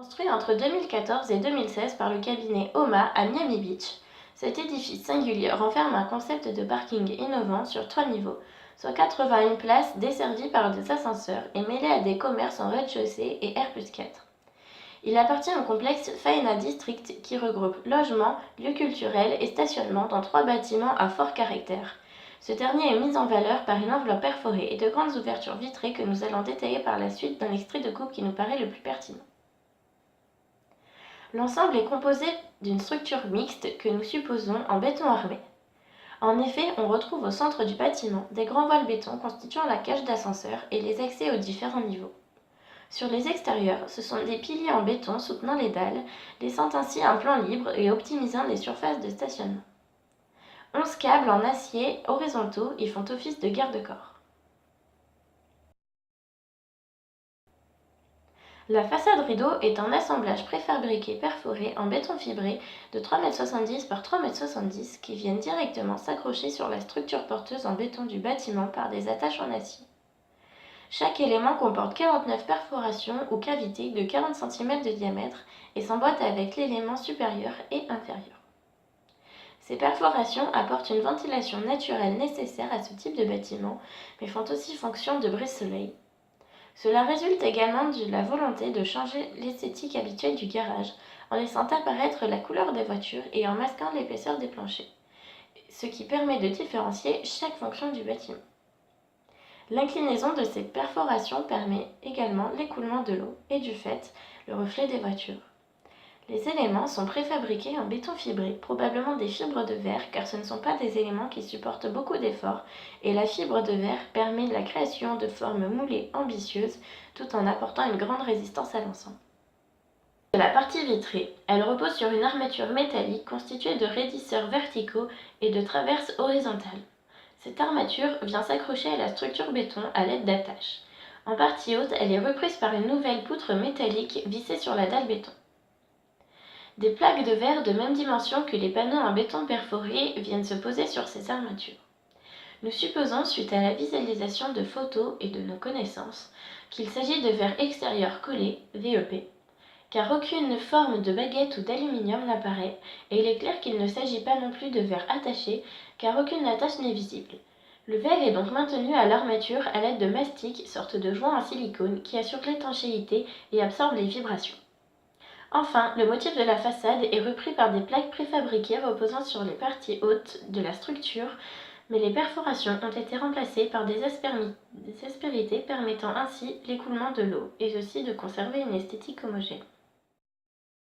Construit entre 2014 et 2016 par le cabinet OMA à Miami Beach, cet édifice singulier renferme un concept de parking innovant sur 3 niveaux, soit 81 places desservies par des ascenseurs et mêlées à des commerces en rez-de-chaussée et R+4. Il appartient au complexe Faena District qui regroupe logements, lieux culturels et stationnement dans 3 bâtiments à fort caractère. Ce dernier est mis en valeur par une enveloppe perforée et de grandes ouvertures vitrées que nous allons détailler par la suite dans l'extrait de coupe qui nous paraît le plus pertinent. L'ensemble est composé d'une structure mixte que nous supposons en béton armé. En effet, on retrouve au centre du bâtiment des grands voiles béton constituant la cage d'ascenseur et les accès aux différents niveaux. Sur les extérieurs, ce sont des piliers en béton soutenant les dalles, laissant ainsi un plan libre et optimisant les surfaces de stationnement. 11 câbles en acier horizontaux y font office de garde-corps. La façade rideau est un assemblage préfabriqué perforé en béton fibré de 3,70 m par 3,70 m qui viennent directement s'accrocher sur la structure porteuse en béton du bâtiment par des attaches en acier. Chaque élément comporte 49 perforations ou cavités de 40 cm de diamètre et s'emboîte avec l'élément supérieur et inférieur. Ces perforations apportent une ventilation naturelle nécessaire à ce type de bâtiment, mais font aussi fonction de brise-soleil. Cela résulte également de la volonté de changer l'esthétique habituelle du garage, en laissant apparaître la couleur des voitures et en masquant l'épaisseur des planchers, ce qui permet de différencier chaque fonction du bâtiment. L'inclinaison de ces perforations permet également l'écoulement de l'eau et du fait, le reflet des voitures. Les éléments sont préfabriqués en béton fibré, probablement des fibres de verre car ce ne sont pas des éléments qui supportent beaucoup d'efforts et la fibre de verre permet la création de formes moulées ambitieuses tout en apportant une grande résistance à l'ensemble. De la partie vitrée, elle repose sur une armature métallique constituée de raidisseurs verticaux et de traverses horizontales. Cette armature vient s'accrocher à la structure béton à l'aide d'attaches. En partie haute, elle est reprise par une nouvelle poutre métallique vissée sur la dalle béton. Des plaques de verre de même dimension que les panneaux en béton perforé viennent se poser sur ces armatures. Nous supposons, suite à la visualisation de photos et de nos connaissances, qu'il s'agit de verre extérieur collé, VEP, car aucune forme de baguette ou d'aluminium n'apparaît, et il est clair qu'il ne s'agit pas non plus de verre attaché, car aucune attache n'est visible. Le verre est donc maintenu à l'armature à l'aide de mastiques, sorte de joint en silicone qui assure l'étanchéité et absorbe les vibrations. Enfin, le motif de la façade est repris par des plaques préfabriquées reposant sur les parties hautes de la structure, mais les perforations ont été remplacées par des aspérités permettant ainsi l'écoulement de l'eau et aussi de conserver une esthétique homogène.